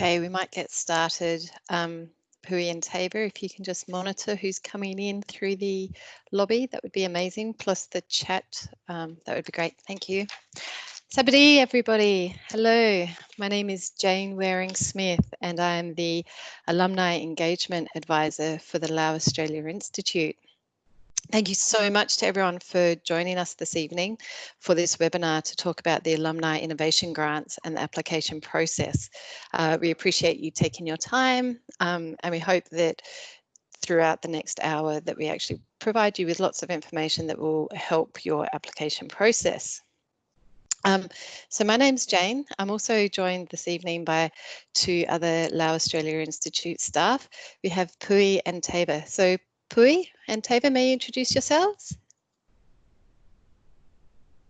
Okay, we might get started. Pui and Tabor, if you can just monitor who's coming in through the lobby, that would be amazing. Plus the chat, that would be great. Thank you. Sabadi, everybody. Hello, my name is Jane Waring-Smith and I'm the Alumni Engagement Advisor for the Laos Australia Institute. Thank you so much to everyone for joining us this evening for this webinar to talk about the Alumni Innovation Grants and the application process. We appreciate you taking your time and we hope that throughout the next hour that we actually provide you with lots of information that will help your application process. So my name's Jane. I'm also joined this evening by two other Laos Australia Institute staff. We have Pui and Tabor. So Pui and Tabor, may you introduce yourselves?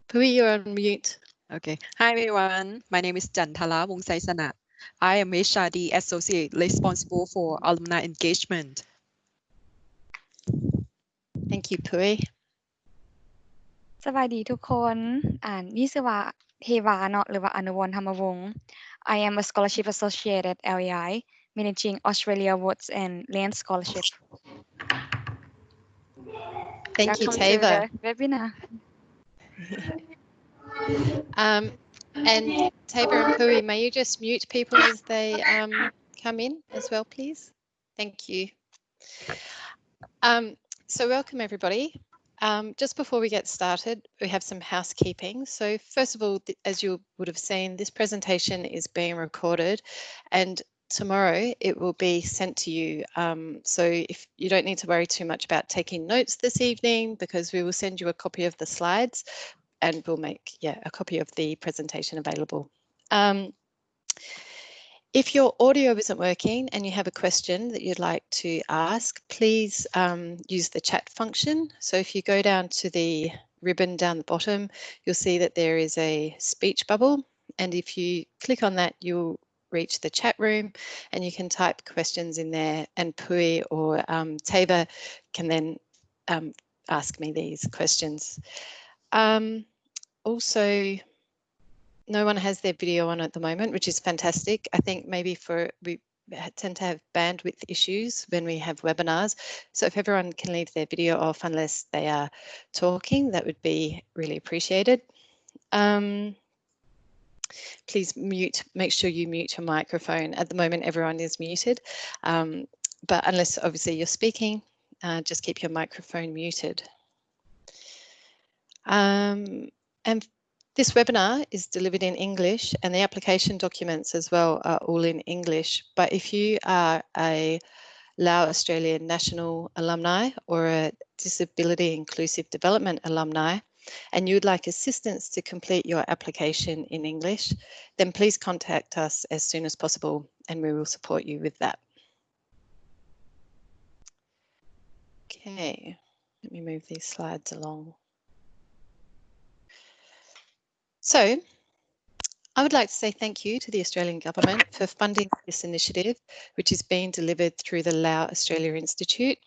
Pui, you're on mute. Okay. Hi, everyone. My name is Jantala Wongsaisana. I am HRD Associate responsible for alumni engagement. Thank you, Pui. สวัสดีทุกคนนี่ชื่อว่าเทวาเนาะหรือว่าอนุวรณ์ธรรมวงศ์ I am a scholarship associate at LAI managing Australia Awards and Land Scholarship. Thank you, Tabor. Webinar. And Tabor and Pui, may you just mute people as they come in as well, please? Thank you. So welcome, everybody. Just before we get started, we have some housekeeping. So first of all, as you would have seen, this presentation is being recorded and tomorrow it will be sent to you. So if you don't need to worry too much about taking notes this evening, because we will send you a copy of the slides and we'll make a copy of the presentation available. If your audio isn't working and you have a question that you'd like to ask, please use the chat function. So if you go down to the ribbon down the bottom, you'll see that there is a speech bubble. And if you click on that, you'll reach the chat room and you can type questions in there and Pui or Tabor can then ask me these questions. Also, no one has their video on at the moment, which is fantastic. I think maybe we tend to have bandwidth issues when we have webinars. So if everyone can leave their video off unless they are talking, that would be really appreciated. Please make sure you mute your microphone. At the moment, everyone is muted, but unless obviously you're speaking, just keep your microphone muted. And this webinar is delivered in English and the application documents as well are all in English. But if you are a Laos Australia National Alumni or a Disability Inclusive Development Alumni and you would like assistance to complete your application in English, then please contact us as soon as possible and we will support you with that. Okay, let me move these slides along. So I would like to say thank you to the Australian Government for funding this initiative, which is being delivered through the Laos Australia Institute.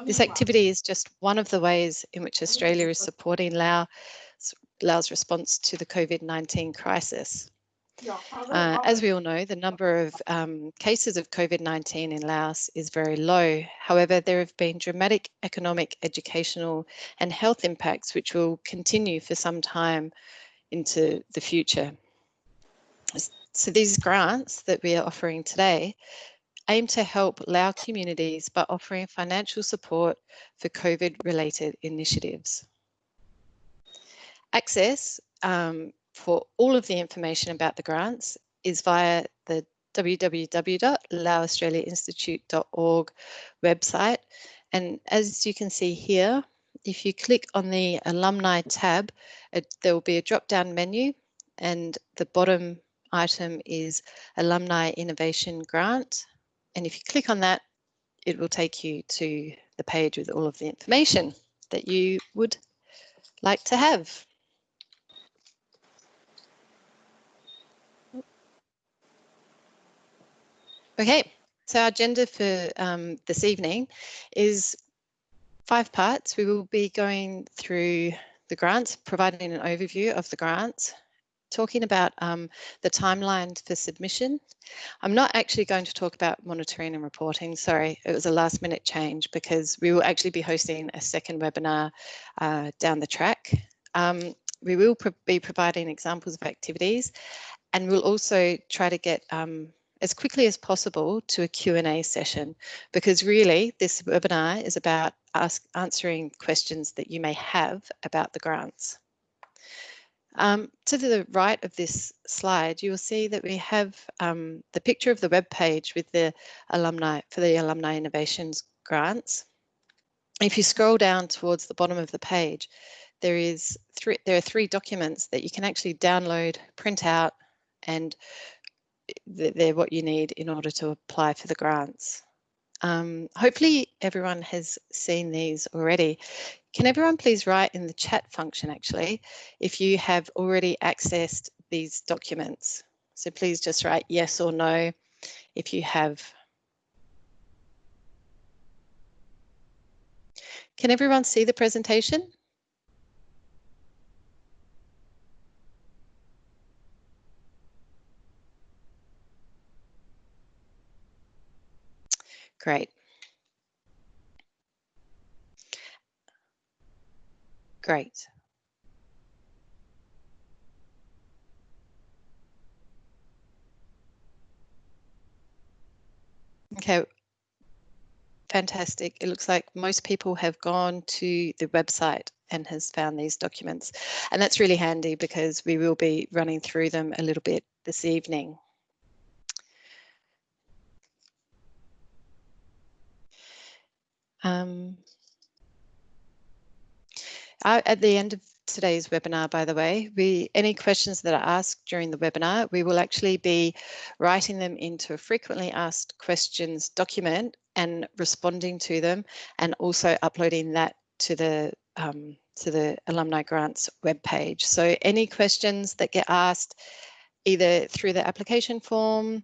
This activity is just one of the ways in which Australia is supporting Laos' response to the COVID-19 crisis. As we all know, the number of cases of COVID-19 in Laos is very low. However, there have been dramatic economic, educational and health impacts which will continue for some time into the future. So these grants that we are offering today aim to help Lao communities by offering financial support for COVID-related initiatives. Access for all of the information about the grants is via the www.laosaustraliainstitute.org website. And as you can see here, if you click on the Alumni tab, there will be a drop-down menu and the bottom item is Alumni Innovation Grant. And if you click on that, it will take you to the page with all of the information that you would like to have. Okay, so our agenda for this evening is 5 parts. We will be going through the grants, providing an overview of the grants. talking about the timeline for submission. I'm not actually going to talk about monitoring and reporting. Sorry, it was a last minute change because we will actually be hosting a second webinar down the track. We will be providing examples of activities, and we'll also try to get as quickly as possible to a Q&A session, because really this webinar is about answering questions that you may have about the grants. To the right of this slide, you will see that we have the picture of the web page with the Alumni Innovations Grants. If you scroll down towards the bottom of the page, there are three documents that you can actually download, print out, and they're what you need in order to apply for the grants. Hopefully everyone has seen these already. Can everyone please write in the chat function actually if you have already accessed these documents? So please just write yes or no if you have. Can everyone see the presentation? Great. Great. Okay, fantastic. It looks like most people have gone to the website and has found these documents. And that's really handy because we will be running through them a little bit this evening. At the end of today's webinar, by the way, any questions that are asked during the webinar, we will actually be writing them into a frequently asked questions document and responding to them, and also uploading that to the Alumni Grants webpage. So any questions that get asked either through the application form,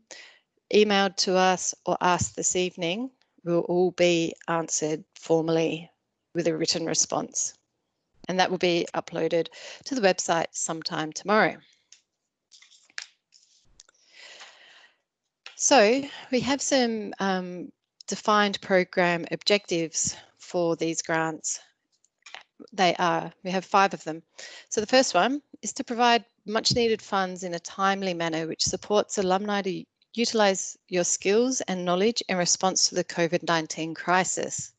emailed to us, or asked this evening will all be answered formally with a written response. And that will be uploaded to the website sometime tomorrow. So we have some defined program objectives for these grants. We have 5 of them. So the first one is to provide much needed funds in a timely manner, which supports alumni to utilise your skills and knowledge in response to the COVID-19 crisis.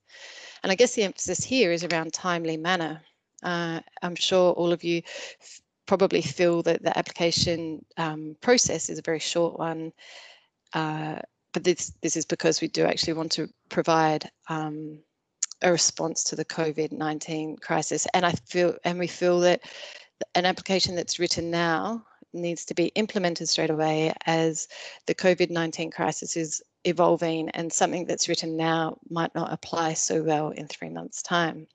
And I guess the emphasis here is around timely manner. I'm sure all of you probably feel that the application process is a very short one, but this is because we do actually want to provide a response to the COVID-19 crisis, and we feel that an application that's written now needs to be implemented straight away as the COVID-19 crisis is evolving, and something that's written now might not apply so well in 3 months' time.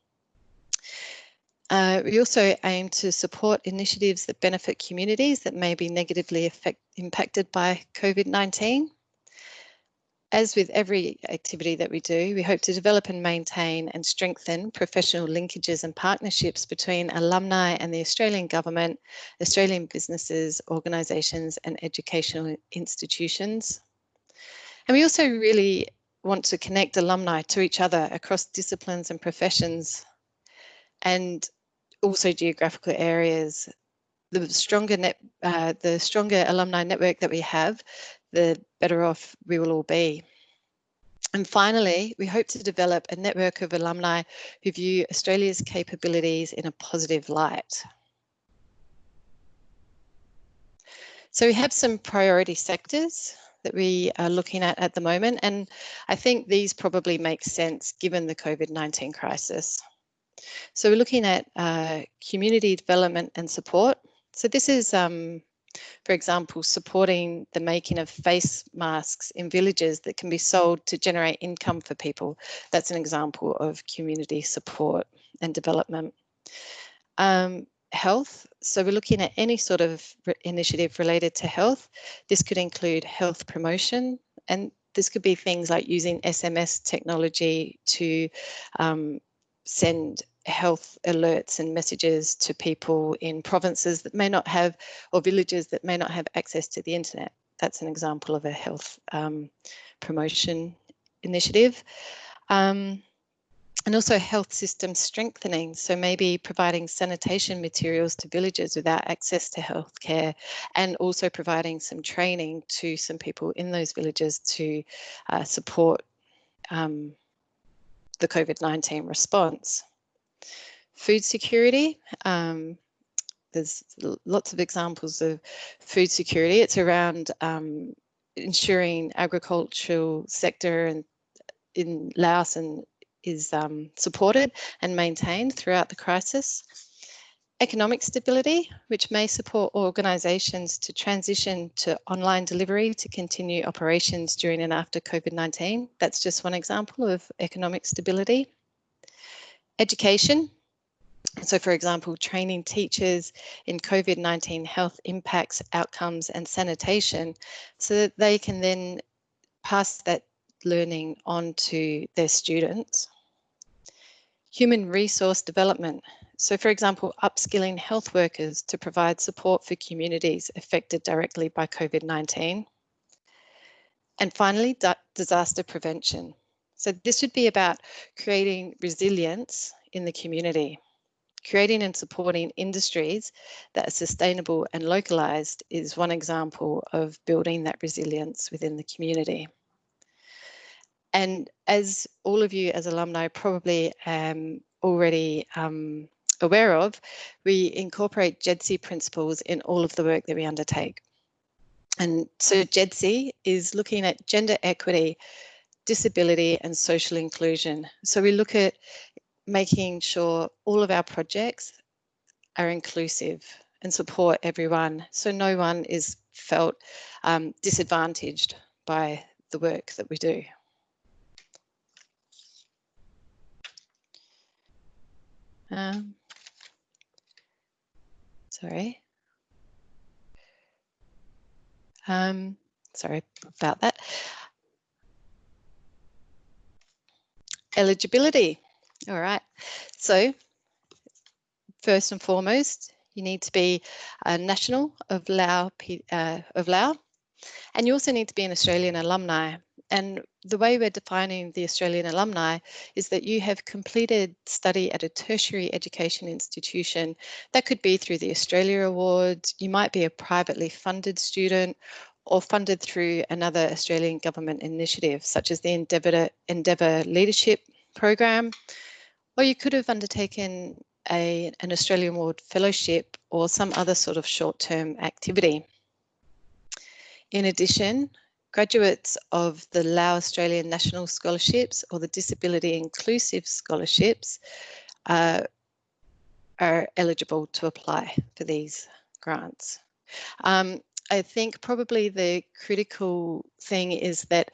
We also aim to support initiatives that benefit communities that may be negatively impacted by COVID-19. As with every activity that we do, we hope to develop and maintain and strengthen professional linkages and partnerships between alumni and the Australian government, Australian businesses, organisations and educational institutions. And we also really want to connect alumni to each other across disciplines and professions, and also geographical areas. The stronger alumni network that we have, the better off we will all be. And finally, we hope to develop a network of alumni who view Australia's capabilities in a positive light. So we have some priority sectors that we are looking at the moment, and I think these probably make sense given the COVID-19 crisis. So we're looking at community development and support. So this is, for example, supporting the making of face masks in villages that can be sold to generate income for people. That's an example of community support and development. Health. So we're looking at any sort of initiative related to health. This could include health promotion, and this could be things like using SMS technology to send health alerts and messages to people in provinces that may not have, or villages that may not have access to the internet. That's an example of a health promotion initiative. And also health system strengthening. So maybe providing sanitation materials to villages without access to healthcare, and also providing some training to some people in those villages to support the COVID-19 response. Food security. There's lots of examples of food security. It's around ensuring agricultural sector and in Laos and is supported and maintained throughout the crisis. Economic stability, which may support organisations to transition to online delivery to continue operations during and after COVID-19. That's just one example of economic stability. Education. So, for example, training teachers in COVID-19 health impacts, outcomes and sanitation so that they can then pass that learning on to their students. Human resource development. So, for example, upskilling health workers to provide support for communities affected directly by COVID-19. And finally, disaster prevention. So this would be about creating resilience in the community. Creating and supporting industries that are sustainable and localised is one example of building that resilience within the community. And as all of you as alumni probably already aware of, we incorporate GEDC principles in all of the work that we undertake. And so GEDC is looking at gender equity, disability and social inclusion. So we look at making sure all of our projects are inclusive and support everyone, so no one is felt disadvantaged by the work that we do. Sorry about that. Eligibility. All right, so first and foremost, you need to be a national of Laos, and you also need to be an Australian alumni. And the way we're defining the Australian alumni is that you have completed study at a tertiary education institution. That could be through the Australia Awards. You might be a privately funded student or funded through another Australian government initiative, such as the Endeavour Leadership Program, or you could have undertaken an Australian Award Fellowship or some other sort of short-term activity. In addition, graduates of the Laos Australian National Scholarships or the Disability Inclusive Scholarships are eligible to apply for these grants. I think probably the critical thing is that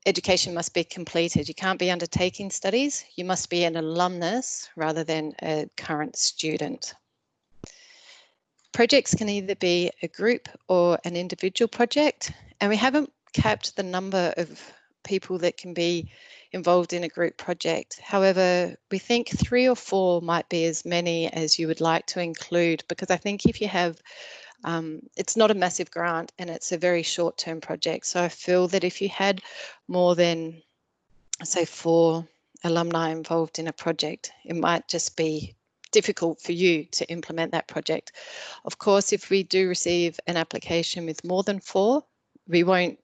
education must be completed. You can't be undertaking studies. You must be an alumnus rather than a current student. Projects can either be a group or an individual project, and we haven't capped the number of people that can be involved in a group project. However, we think 3 or 4 might be as many as you would like to include, because I think if you have it's not a massive grant and it's a very short-term project. So I feel that if you had more than, say, 4 alumni involved in a project, it might just be difficult for you to implement that project. Of course, if we do receive an application with more than 4, we won't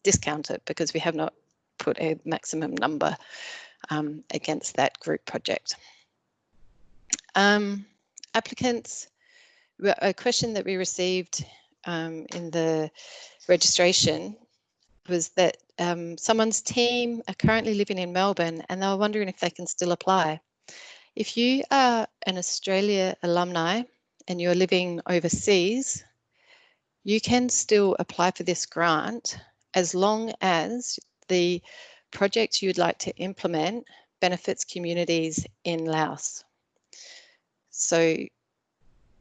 discount it because we have not put a maximum number against that group project. Applicants. A question that we received in the registration was that someone's team are currently living in Melbourne and they were wondering if they can still apply. If you are an Australia alumni and you're living overseas, you can still apply for this grant as long as the project you'd like to implement benefits communities in Laos. So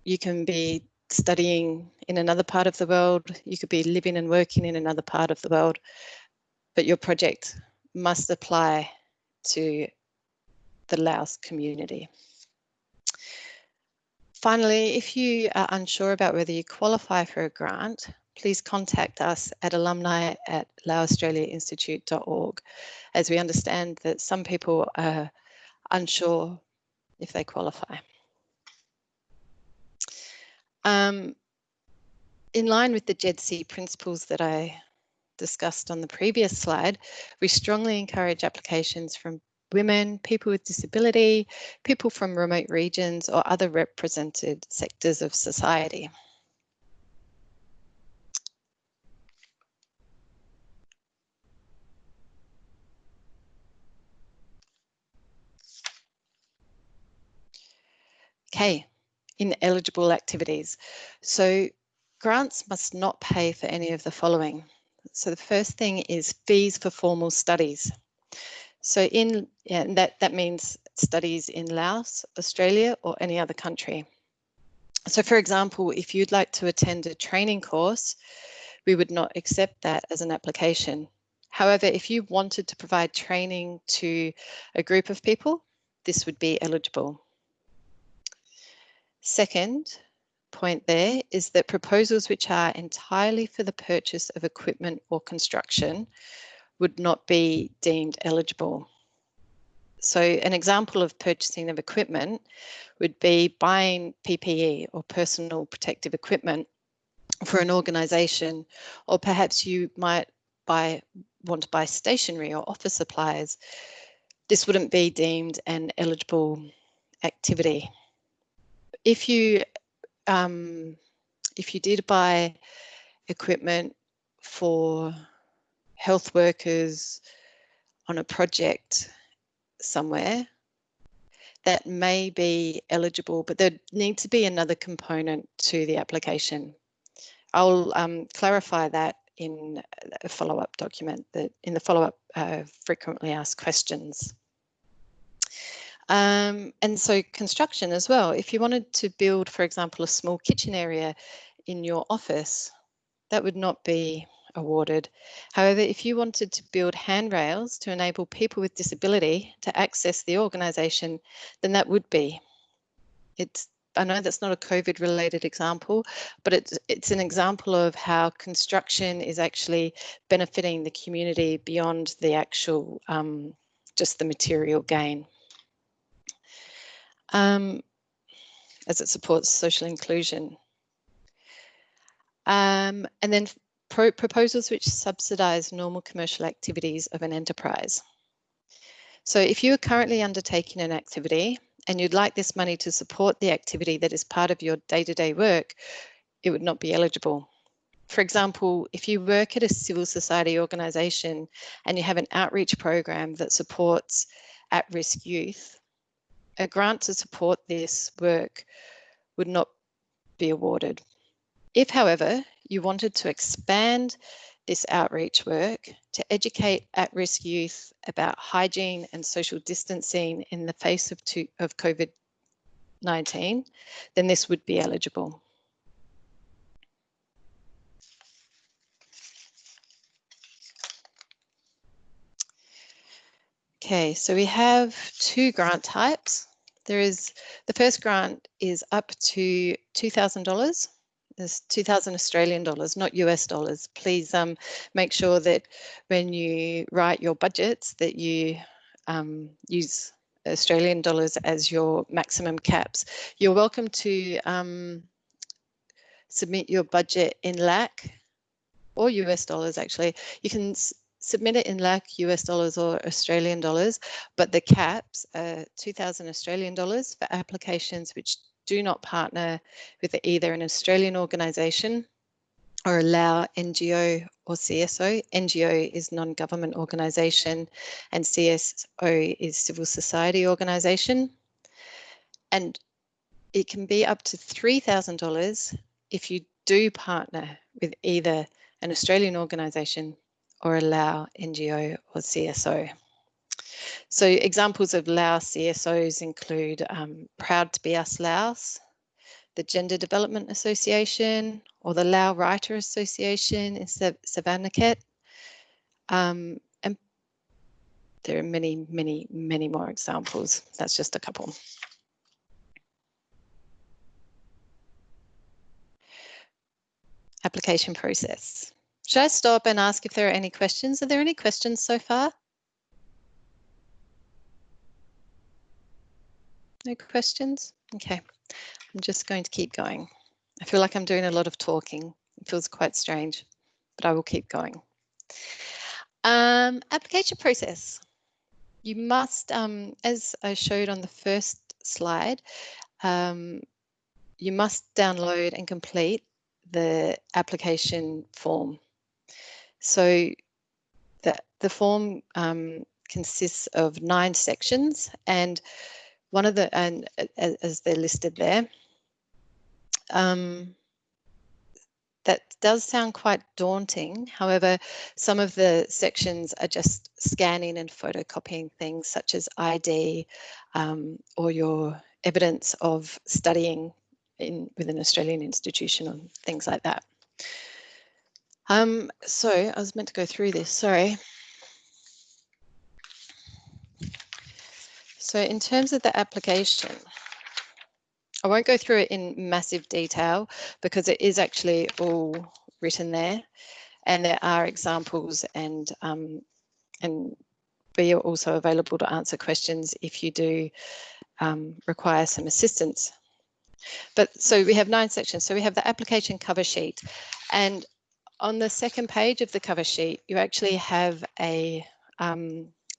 you can be studying in another part of the world, you could be living and working in another part of the world, but your project must apply to the Laos community. Finally, if you are unsure about whether you qualify for a grant, please contact us at alumni@laosaustraliainstitute.org, as we understand that some people are unsure if they qualify. In line with the JEDC principles that I discussed on the previous slide, we strongly encourage applications from women, people with disability, people from remote regions, or other represented sectors of society. Okay, ineligible activities. So grants must not pay for any of the following. So the first thing is fees for formal studies. So that means studies in Laos, Australia, or any other country. So for example, if you'd like to attend a training course, we would not accept that as an application. However, if you wanted to provide training to a group of people, this would be eligible. Second point there is that proposals which are entirely for the purchase of equipment or construction would not be deemed eligible. So an example of purchasing of equipment would be buying PPE or personal protective equipment for an organisation, or perhaps you might want to buy stationery or office supplies. This wouldn't be deemed an eligible activity. If you did buy equipment for health workers on a project somewhere, that may be eligible, but there needs to be another component to the application. I'll clarify that in a follow-up document, that in the follow-up frequently asked questions. And so construction as well. If you wanted to build, for example, a small kitchen area in your office, that would not be awarded. However, if you wanted to build handrails to enable people with disability to access the organisation, then that would be. I know that's not a COVID related example, but it's an example of how construction is actually benefiting the community beyond the actual, just the material gain. As it supports social inclusion. And then proposals which subsidise normal commercial activities of an enterprise. So if you are currently undertaking an activity and you'd like this money to support the activity that is part of your day-to-day work, it would not be eligible. For example, if you work at a civil society organisation and you have an outreach program that supports at-risk youth, a grant to support this work would not be awarded. If, however, you wanted to expand this outreach work to educate at-risk youth about hygiene and social distancing in the face of COVID-19, then this would be eligible. Okay, so we have two grant types. The first grant is up to $2,000. There's 2,000 Australian dollars, not US dollars. Please make sure that when you write your budgets that you use Australian dollars as your maximum caps. You're welcome to submit your budget in LAC or US dollars actually. You can submit it in LAC, US dollars or Australian dollars, but the caps are 2,000 Australian dollars for applications which do not partner with either an Australian organisation or a Lao NGO or CSO. NGO is non-government organisation and CSO is civil society organisation. And it can be up to $3,000 if you do partner with either an Australian organisation or a Lao NGO or CSO. So examples of Lao CSOs include Proud to be Us Laos, the Gender Development Association, or the Lao Writer Association in Savannakhet. And There are many, many, many more examples. That's just a couple. Application process. Should I stop and ask if there are any questions? Are there any questions so far? No questions? Okay, I'm just going to keep going. I feel like I'm doing a lot of talking. It feels quite strange, but I will keep going. Application process. You must, as I showed on the first slide, you must download and complete the application form. So the form consists of 9 sections, and one of the, and as they're listed there, that does sound quite daunting. However, some of the sections are just scanning and photocopying things such as ID or your evidence of studying with an Australian institution or things like that. So I was meant to go through this, sorry. So in terms of the application, I won't go through it in massive detail because it is actually all written there, and there are examples, and we are also available to answer questions if you do require some assistance. But so we have 9 sections. So we have the application cover sheet, and on the second page of the cover sheet, you actually have a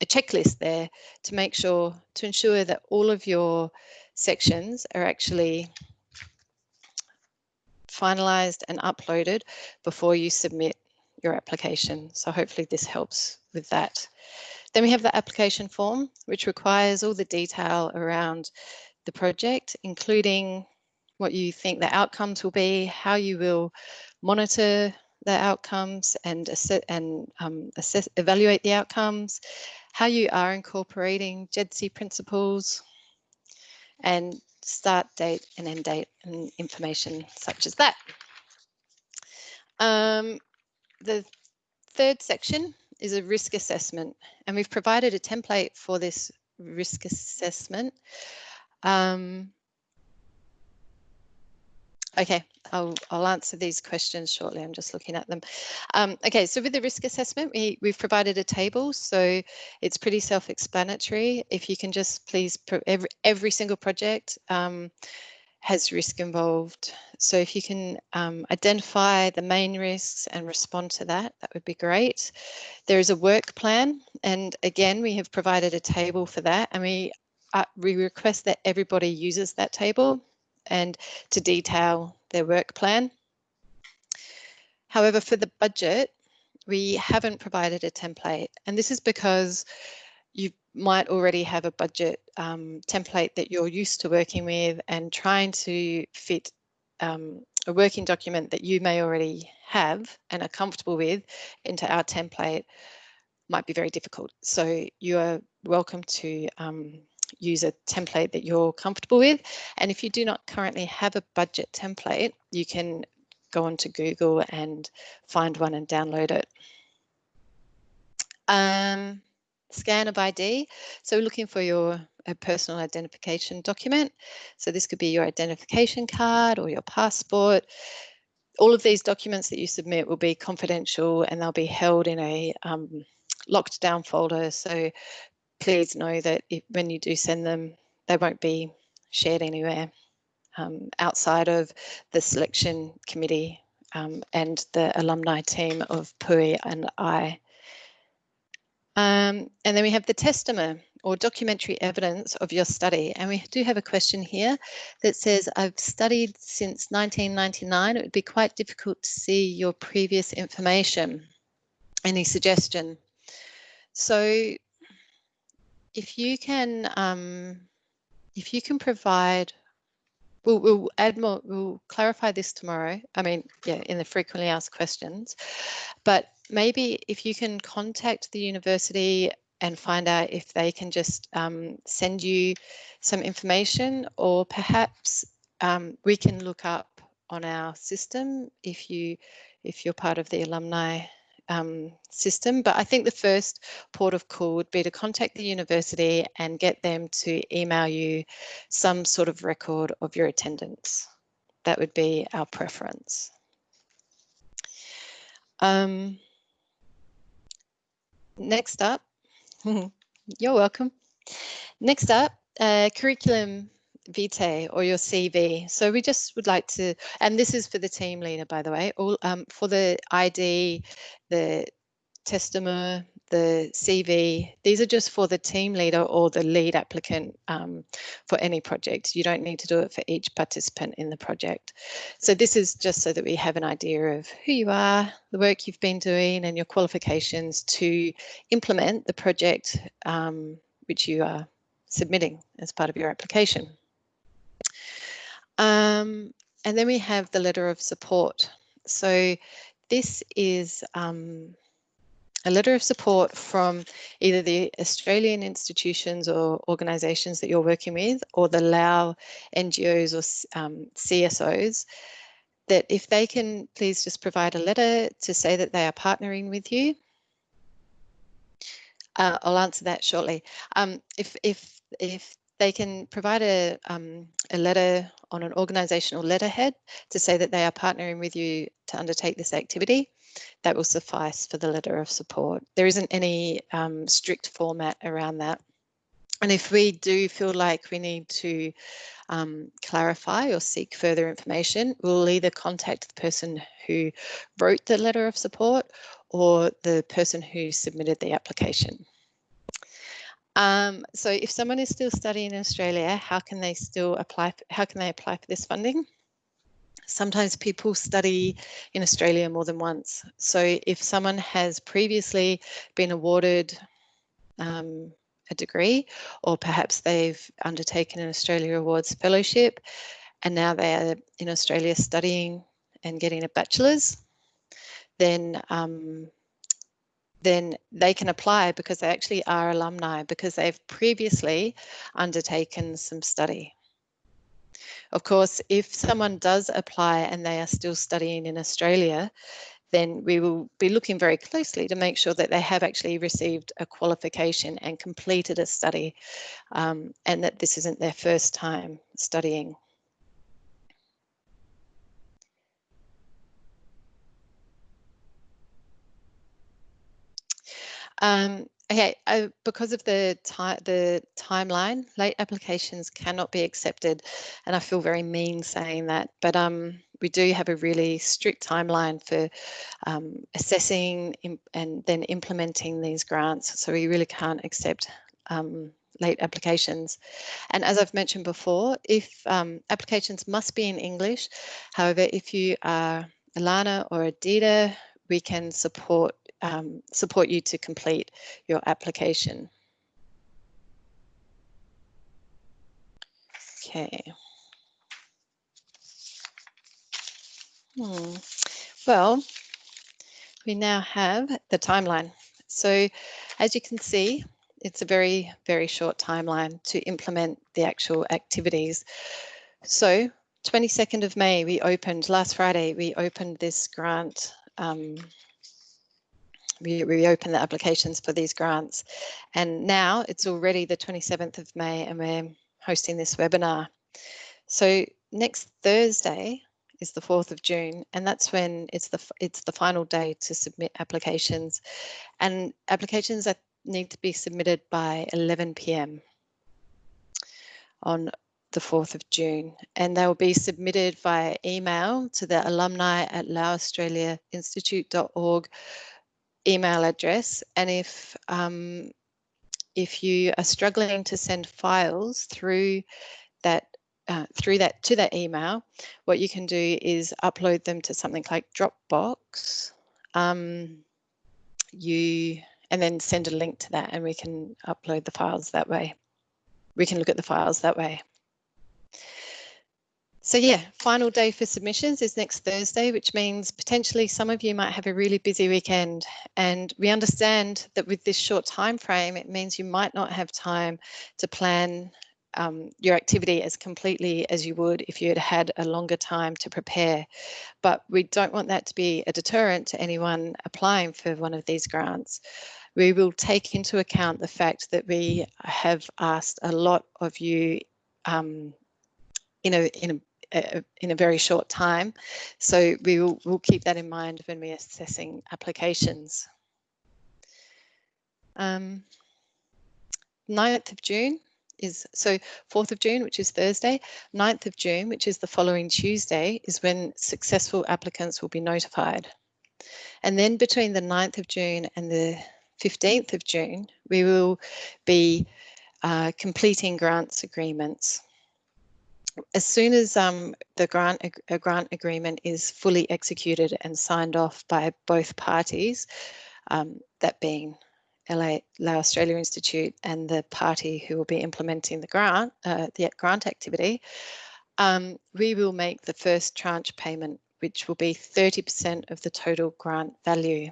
checklist there to make sure, to ensure that all of your sections are actually finalised and uploaded before you submit your application. So hopefully this helps with that. Then we have the application form, which requires all the detail around the project, including what you think the outcomes will be, how you will monitor the outcomes and evaluate the outcomes, how you are incorporating JEDC principles, and start date and end date and information such as that. The third section is a risk assessment, and we've provided a template for this risk assessment. Okay, I'll answer these questions shortly. I'm just looking at them. Okay, so with the risk assessment, we've provided a table, so it's pretty self-explanatory. If you can just please, every single project has risk involved. So if you can identify the main risks and respond to that, that would be great. There is a work plan, and again, we have provided a table for that, and we request that everybody uses that table and to detail their work plan. However, for the budget, we haven't provided a template, and this is because you might already have a budget template that you're used to working with, and trying to fit a working document that you may already have and are comfortable with into our template might be very difficult. So you are welcome to use a template that you're comfortable with. And if you do not currently have a budget template, you can go onto Google and find one and download it. Scan of ID. So we're looking for your personal identification document. So this could be your identification card or your passport. All of these documents that you submit will be confidential, and they'll be held in a locked down folder. So please know that when you do send them, they won't be shared anywhere outside of the selection committee and the alumni team of PUI and I. And then we have the testament or documentary evidence of your study. And we do have a question here that says, I've studied since 1999. It would be quite difficult to see your previous information. Any suggestion? So if you can provide, we'll add more, we'll clarify this tomorrow. I mean, yeah, in the frequently asked questions, but maybe if you can contact the university and find out if they can just send you some information, or perhaps we can look up on our system if you're part of the alumni system, but I think the first port of call would be to contact the university and get them to email you some sort of record of your attendance. That would be our preference. Next up, you're welcome. Next up, curriculum vitae or your CV. So we just would like to, and this is for the team leader, by the way, all for the ID, the testament, the CV, these are just for the team leader or the lead applicant for any project. You don't need to do it for each participant in the project. So this is just so that we have an idea of who you are, the work you've been doing and your qualifications to implement the project which you are submitting as part of your application. And then we have the letter of support. So this is a letter of support from either the Australian institutions or organisations that you're working with, or the Laos NGOs or CSOs, that if they can please just provide a letter to say that they are partnering with you. I'll answer that shortly. If they can provide a letter on an organisational letterhead to say that they are partnering with you to undertake this activity, that will suffice for the letter of support. There isn't any strict format around that. And if we do feel like we need to clarify or seek further information, we'll either contact the person who wrote the letter of support or the person who submitted the application. So if someone is still studying in Australia, how can they still apply? How can they apply for this funding? Sometimes people study in Australia more than once. So if someone has previously been awarded a degree, or perhaps they've undertaken an Australia Awards fellowship and now they are in Australia studying and getting a bachelor's, then they can apply because they actually are alumni because they've previously undertaken some study. Of course, if someone does apply and they are still studying in Australia, then we will be looking very closely to make sure that they have actually received a qualification and completed a study, and that this isn't their first time studying. Okay, because of the timeline, late applications cannot be accepted, and I feel very mean saying that, but we do have a really strict timeline for assessing and then implementing these grants, so we really can't accept late applications. And as I've mentioned before, if applications must be in English, however, if you are a Lana or a DITA, we can support you to complete your application. Okay. Well, we now have the timeline. So as you can see, it's a very, very short timeline to implement the actual activities. So 22nd of May, we opened, last Friday, we opened this grant. We opened the applications for these grants, and now it's already the 27th of May and we're hosting this webinar. So next Thursday is the 4th of June, and that's when it's the final day to submit applications, and applications that need to be submitted by 11 p.m. on the 4th of June, and they will be submitted via email to the alumni@laosaustraliainstitute.org email address. And if you are struggling to send files through that to that email, what you can do is upload them to something like Dropbox, and then send a link to that, and we can upload the files that way. We can look at the files that way. So yeah, final day for submissions is next Thursday, which means potentially some of you might have a really busy weekend, and we understand that with this short time frame, it means you might not have time to plan your activity as completely as you would if you had had a longer time to prepare. But we don't want that to be a deterrent to anyone applying for one of these grants. We will take into account the fact that we have asked a lot of you in a very short time. So we'll keep that in mind when we're assessing applications. 9th of June is, so 4th of June, which is Thursday, 9th of June, which is the following Tuesday, is when successful applicants will be notified. And then between the 9th of June and the 15th of June, we will be completing grants agreements. As soon as the grant agreement is fully executed and signed off by both parties, that being Laos Australia Institute and the party who will be implementing the grant activity, we will make the first tranche payment, which will be 30% of the total grant value.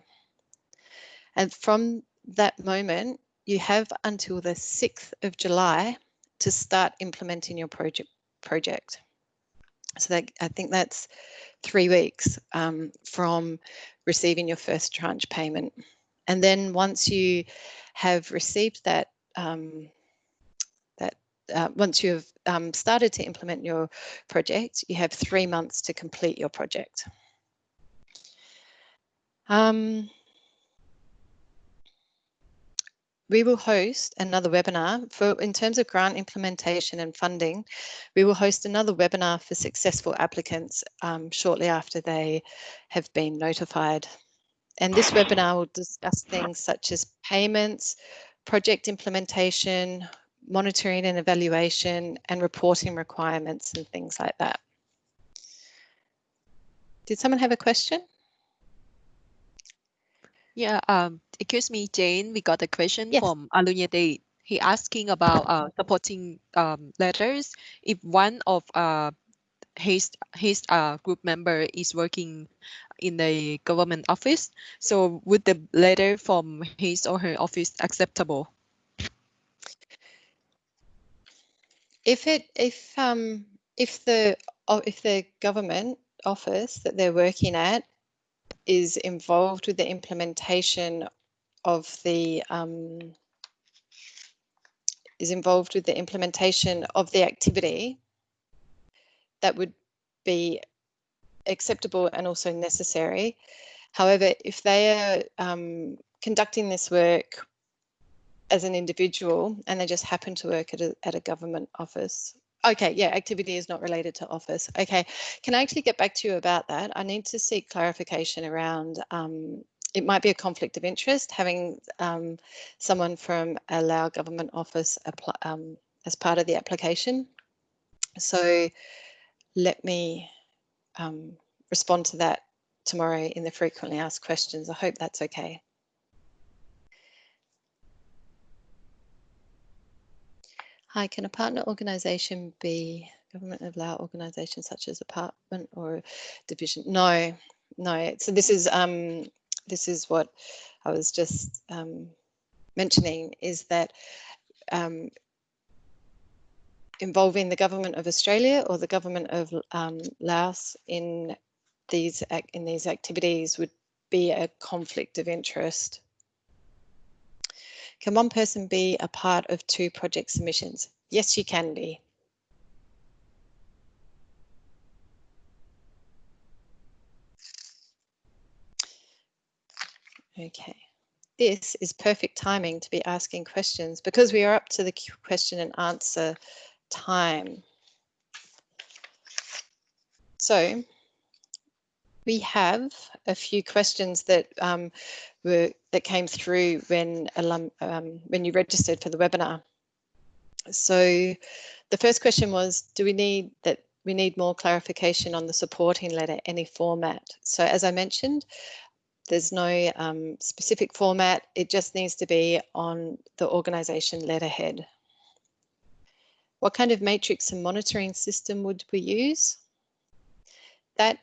And from that moment, you have until the 6th of July to start implementing your project. So that, I think that's 3 weeks from receiving your first tranche payment. And then once you have received that, once you've started to implement your project, you have 3 months to complete your project. We will host another webinar in terms of grant implementation and funding. We will host another webinar for successful applicants shortly after they have been notified. And this webinar will discuss things such as payments, project implementation, monitoring and evaluation, and reporting requirements and things like that. Did someone have a question? Yeah, excuse me, Jane, we got a question Yes. from Alumni. He asking about supporting letters. If one of his group member is working in the government office, so would the letter from his or her office acceptable? If the government office that they're working at is involved with the implementation of the activity, that would be acceptable and also necessary. However, if they are conducting this work as an individual and they just happen to work at a government office, okay, yeah, activity is not related to office. Okay, can I actually get back to you about that? I need to seek clarification around, it might be a conflict of interest having someone from a Lao government office as part of the application. So let me respond to that tomorrow in the frequently asked questions. I hope that's okay. Hi, can a partner organisation be government of Laos organisation such as department or division? No, no. So this is what I was just mentioning, is that involving the government of Australia or the government of Laos in these activities would be a conflict of interest. Can one person be a part of 2 project submissions? Yes, you can be. Okay, this is perfect timing to be asking questions because we are up to the question and answer time. So we have a few questions that came through when you registered for the webinar. So the first question was, do we need more clarification on the supporting letter, any format? So as I mentioned, there's no specific format. It just needs to be on the organisation letterhead. What kind of matrix and monitoring system would we use? That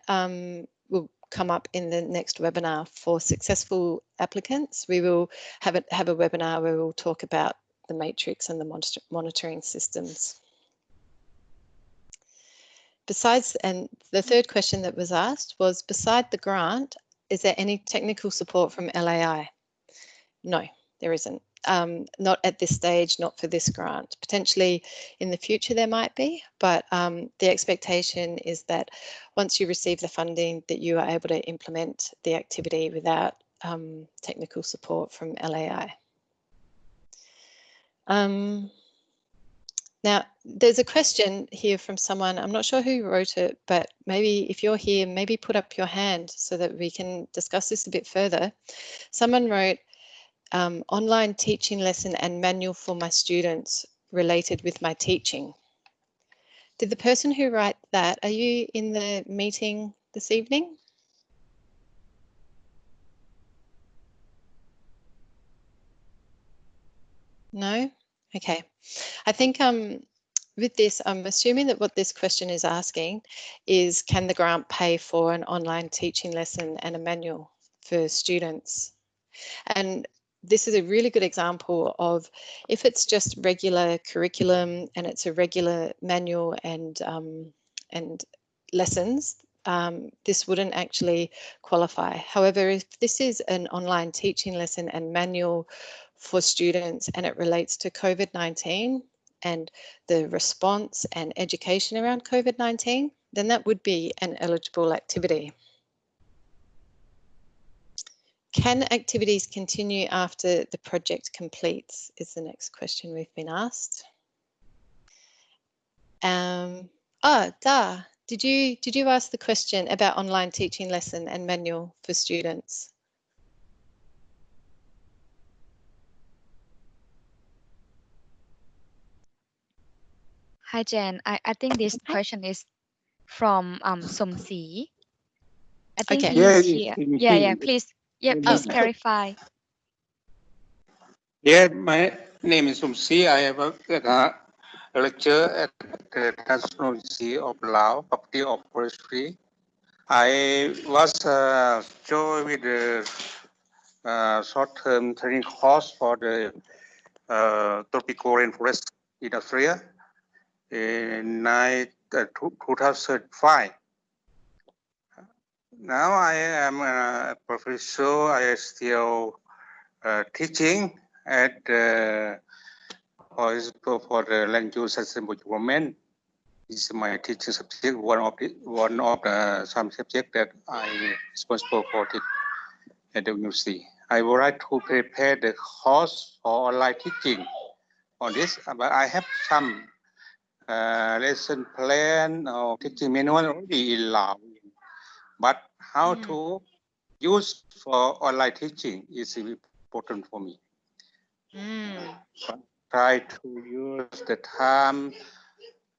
will come up in the next webinar for successful applicants. We will have a webinar where we'll talk about the matrix and the monitoring systems. besides, and the third question that was asked was, beside the grant, is there any technical support from LAI? No, there isn't. Not at this stage, not for this grant. Potentially in the future there might be, but the expectation is that once you receive the funding that you are able to implement the activity without technical support from LAI. Now, there's a question here from someone, I'm not sure who wrote it, but maybe if you're here, maybe put up your hand so that we can discuss this a bit further. Someone wrote, online teaching lesson and manual for my students related with my teaching. Did the person who wrote that, are you in the meeting this evening? No? Okay. I think with this, I'm assuming that what this question is asking is, can the grant pay for an online teaching lesson and a manual for students? And this is a really good example of, if it's just regular curriculum and it's a regular manual and lessons, this wouldn't actually qualify. However, if this is an online teaching lesson and manual for students and it relates to COVID-19 and the response and education around COVID-19, then that would be an eligible activity. Can activities continue after the project completes is the next question we've been asked. Da, did you ask the question about online teaching lesson and manual for students? Hi Jen, I think this question is from Somsi. I think Okay. he's here. Yeah, please. Yeah, please clarify. Yeah, my name is Sumsi. I have a lecture at the National University of Laos, Faculty of Forestry. I was joined with the short-term training course for the tropical rainforest in Australia in 2005. Now I am a professor. I am still teaching at for the land use sustainable development. This is my teaching subject. One of the some subject that I responsible for it at the university. I would like to prepare the course for online teaching on this, but I have some lesson plan or teaching manual already in Laos. But how to use for online teaching is important for me. Try to use the time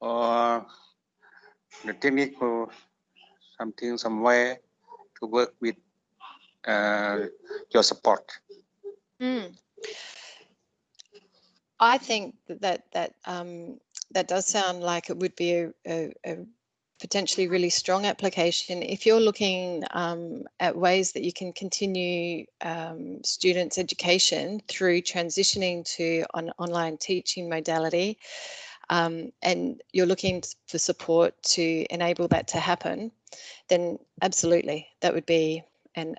or the technical something somewhere to work with your support. I think that does sound like it would be a potentially really strong application. If you're looking at ways that you can continue students' education through transitioning to an online teaching modality, and you're looking for support to enable that to happen, then absolutely, that would be an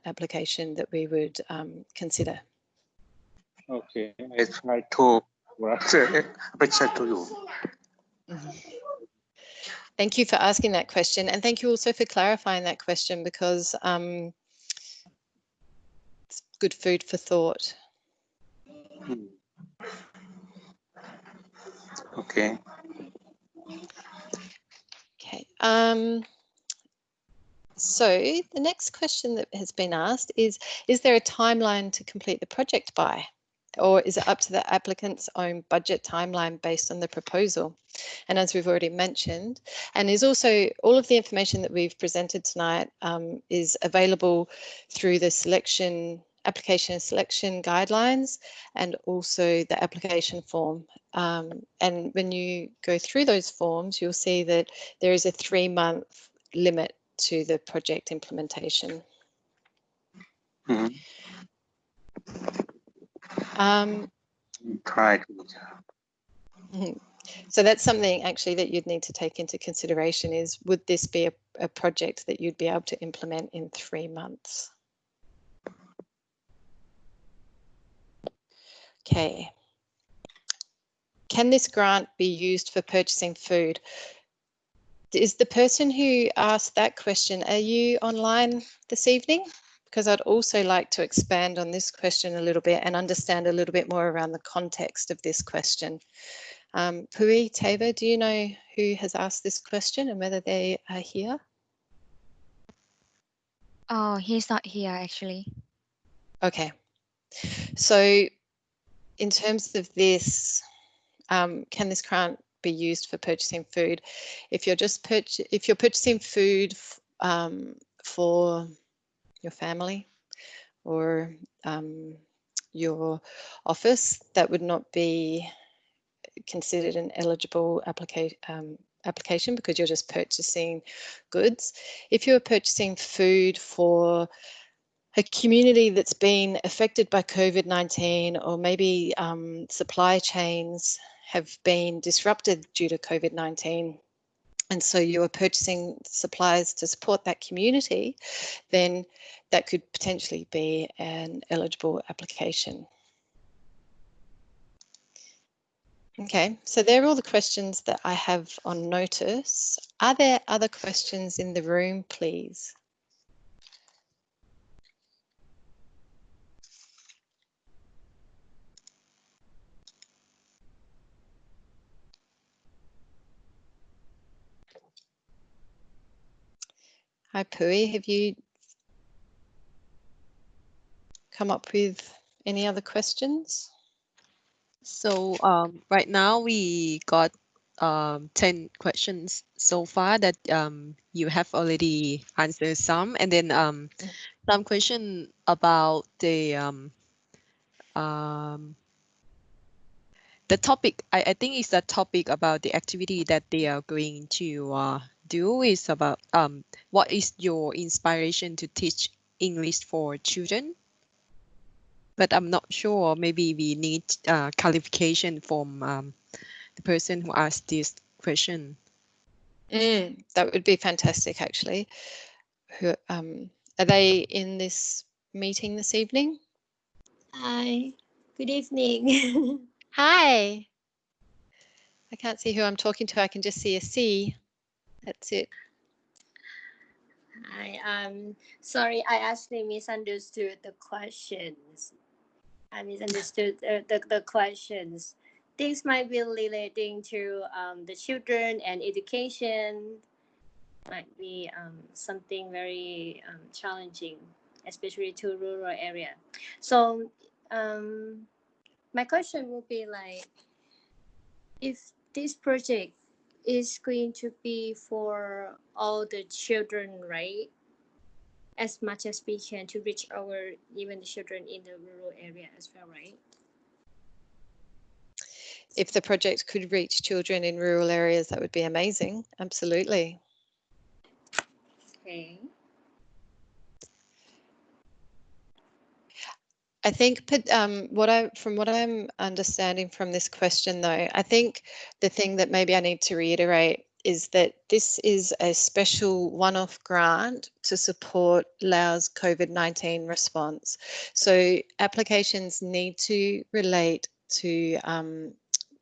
application that we would consider. Okay, I try to present to you. Thank you for asking that question, and thank you also for clarifying that question, because it's good food for thought. Okay. Okay. So the next question that has been asked is there a timeline to complete the project by? Or is it up to the applicant's own budget timeline based on the proposal? And as we've already mentioned, and is also all of the information that we've presented tonight is available through the application selection guidelines and also the application form. And when you go through those forms, you'll see that there is a 3-month limit to the project implementation. Try to. So that's something actually that you'd need to take into consideration is, would this be a project that you'd be able to implement in 3 months? Okay. Can this grant be used for purchasing food? Is the person who asked that question, are you online this evening? Because I'd also like to expand on this question a little bit and understand a little bit more around the context of this question. Pui, Tava, do you know who has asked this question and whether they are here? Oh, he's not here actually. Okay. So in terms of this, can this grant be used for purchasing food? If you're purchasing food for your family or your office, that would not be considered an eligible application because you're just purchasing goods. If you're purchasing food for a community that's been affected by COVID-19, or maybe supply chains have been disrupted due to COVID-19, and so you are purchasing supplies to support that community, then that could potentially be an eligible application. Okay, so they're all the questions that I have on notice. Are there other questions in the room, please? Hi, Pui, have you come up with any other questions? So right now we got 10 questions so far that you have already answered some, and then some question about the topic. I think it's the topic about the activity that they are going to do is about what is your inspiration to teach English for children? But I'm not sure, maybe we need clarification from the person who asked this question. That would be fantastic, actually. Are they in this meeting this evening? Hi, good evening. Hi. I can't see who I'm talking to. I can just see a C. That's it. Hi, sorry, I actually misunderstood the questions. I misunderstood the questions. Things might be relating to the children and education. Might be something very challenging, especially to rural area. So my question would be like, if this project is going to be for all the children, right? As much as we can to reach our even the children in the rural area as well, right? If the project could reach children in rural areas, that would be amazing. Absolutely. Okay. I think from what I'm understanding from this question, though, I think the thing that maybe I need to reiterate is that this is a special one-off grant to support Laos COVID-19 response. So applications need to relate to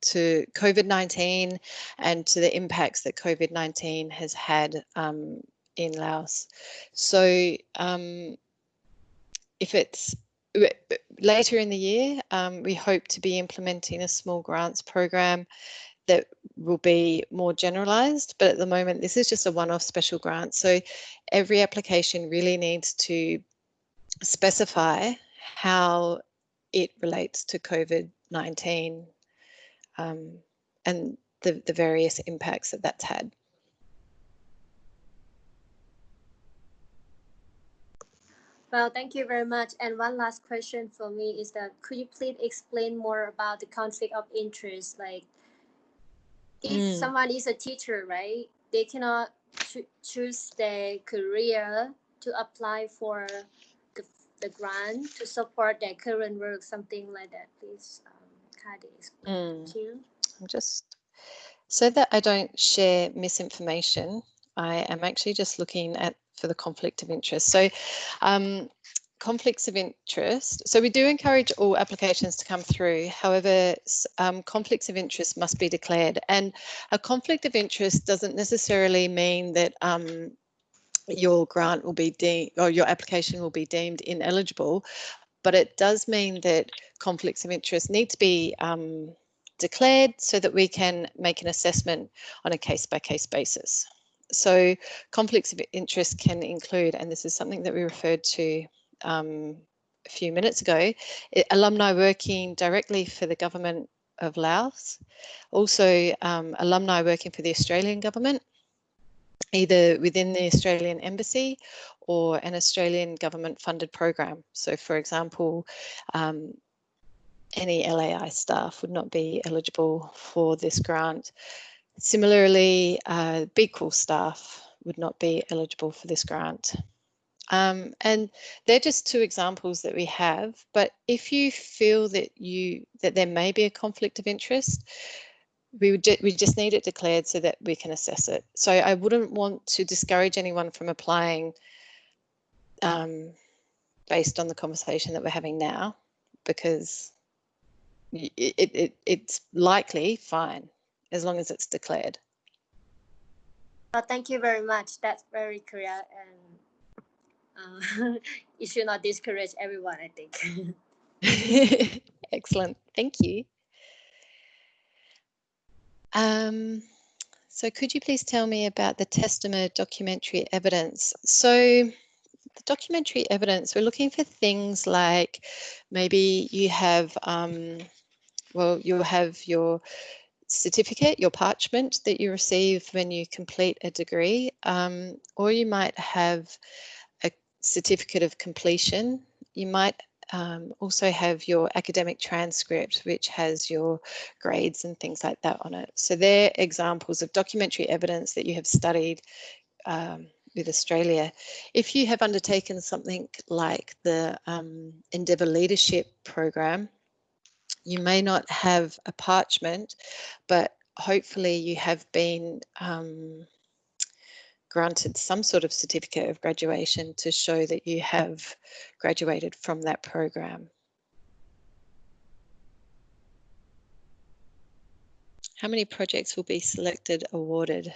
COVID-19 and to the impacts that COVID-19 has had in Laos. So if it's later in the year, we hope to be implementing a small grants program that will be more generalised, but at the moment this is just a one-off special grant. So every application really needs to specify how it relates to COVID-19 and the various impacts that that's had. Well, thank you very much. And one last question for me is that could you please explain more about the conflict of interest? Like, if someone is a teacher, right, they cannot choose their career to apply for the grant to support their current work, something like that. Please, Kadi, explain to you. I'm just So that I don't share misinformation, I am actually just looking for the conflict of interest. So conflicts of interest. So we do encourage all applications to come through. However, conflicts of interest must be declared. And a conflict of interest doesn't necessarily mean that your grant will be deemed, or your application will be deemed ineligible, but it does mean that conflicts of interest need to be declared so that we can make an assessment on a case-by-case basis. So conflicts of interest can include, and this is something that we referred to a few minutes ago, alumni working directly for the government of Laos, also alumni working for the Australian government, either within the Australian Embassy or an Australian government funded program. So for example, any LAI staff would not be eligible for this grant. Similarly, B Corps staff would not be eligible for this grant. And they're just two examples that we have, but if you feel that there may be a conflict of interest, we just need it declared so that we can assess it. So I wouldn't want to discourage anyone from applying based on the conversation that we're having now, because it's likely fine as long as it's declared. Well, thank you very much. That's very clear, and it should not discourage everyone, I think. Excellent, thank you. So could you please tell me about the testament documentary evidence? So the documentary evidence, we're looking for things like maybe you have, well, you'll have your certificate, your parchment that you receive when you complete a degree, or you might have a certificate of completion. You might also have your academic transcript, which has your grades and things like that on it. So they're examples of documentary evidence that you have studied with Australia. If you have undertaken something like the Endeavour Leadership Program, you may not have a parchment, but hopefully you have been granted some sort of certificate of graduation to show that you have graduated from that program. How many projects will be selected, awarded?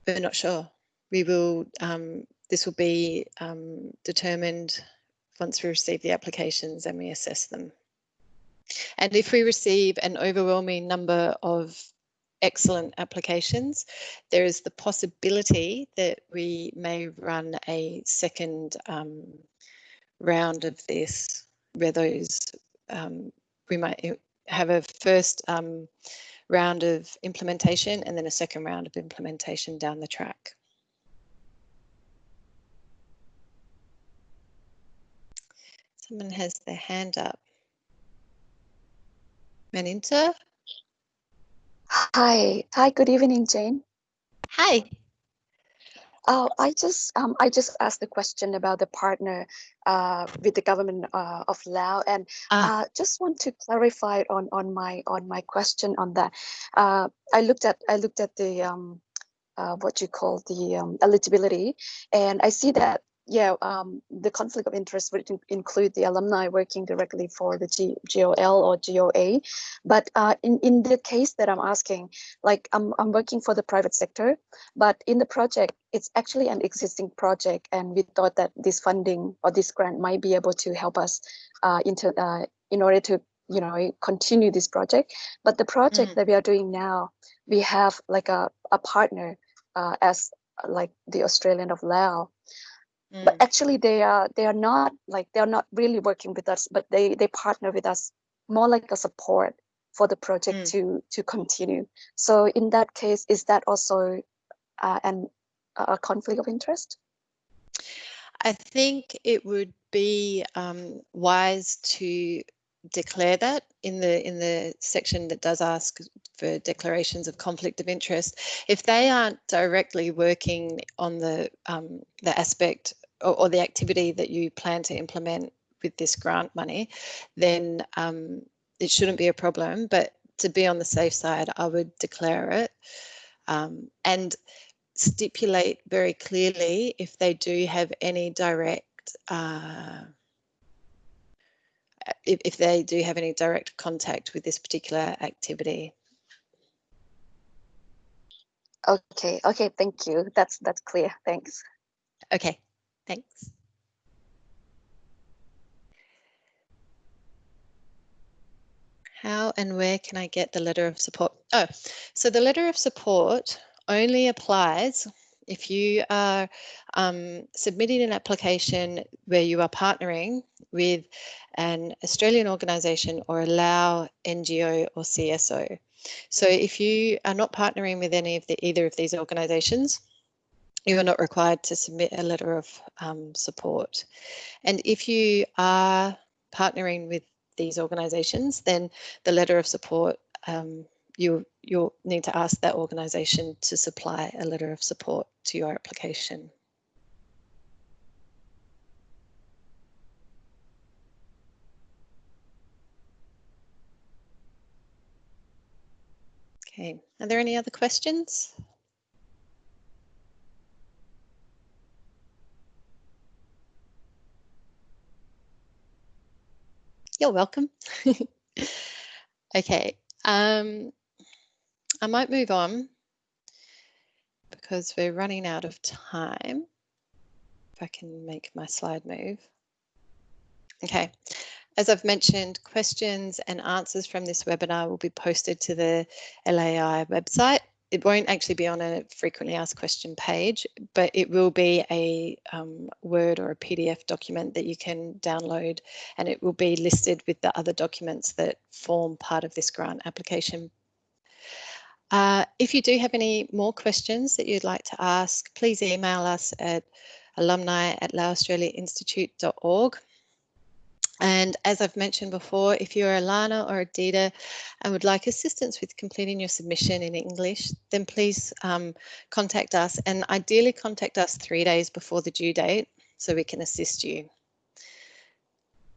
We're not sure. We will, this will be determined once we receive the applications and we assess them. And if we receive an overwhelming number of excellent applications, there is the possibility that we may run a second round of this, where those we might have a first round of implementation and then a second round of implementation down the track. Someone has their hand up. Maninta? Hi, good evening, Jane. Hi. Oh, I just asked the question about the partner with the government of Laos, and just want to clarify on my question on that. I looked at the what you call the eligibility, and I see that the conflict of interest would include the alumni working directly for the GOL or GOA, but in the case that I'm asking, like I'm working for the private sector, but in the project it's actually an existing project, and we thought that this funding or this grant might be able to help us in order to continue this project. But the project that we are doing now, we have like a partner as like the Australian of Laos. But actually they are not really working with us, but they partner with us more like a support for the project to continue. So in that case, is that also a conflict of interest? I think it would be wise to declare that in the section that does ask for declarations of conflict of interest. If they aren't directly working on the aspect or the activity that you plan to implement with this grant money, then it shouldn't be a problem. But to be on the safe side, I would declare it and stipulate very clearly if they do have any direct if they do have any direct contact with this particular activity. Okay, okay, thank you. That's clear. Thanks. Okay, thanks. How and where can I get the letter of support? Oh, so the letter of support only applies if you are submitting an application where you are partnering with an Australian organisation or a Lao NGO or CSO. So if you are not partnering with either of these organisations, you are not required to submit a letter of support. And if you are partnering with these organisations, then the letter of support, you'll need to ask that organisation to supply a letter of support to your application. Okay, are there any other questions? You're welcome. Okay, I might move on because we're running out of time. If I can make my slide move. Okay, as I've mentioned, questions and answers from this webinar will be posted to the LAI website. It won't actually be on a frequently asked question page, but it will be a Word or a PDF document that you can download, and it will be listed with the other documents that form part of this grant application. If you do have any more questions that you'd like to ask, please email us at alumni@laosaustraliainstitute.org. And as I've mentioned before, if you're a LANA or a DITA and would like assistance with completing your submission in English, then please contact us, and ideally contact us 3 days before the due date so we can assist you.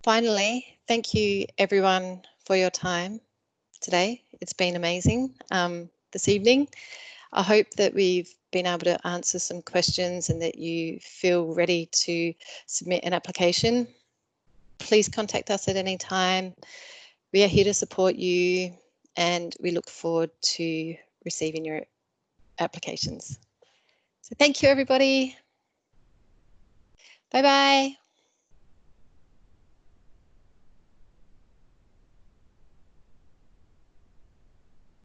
Finally, thank you everyone for your time today. It's been amazing this evening. I hope that we've been able to answer some questions and that you feel ready to submit an application. Please contact us at any time. We are here to support you, and we look forward to receiving your applications. So thank you, everybody. Bye-bye.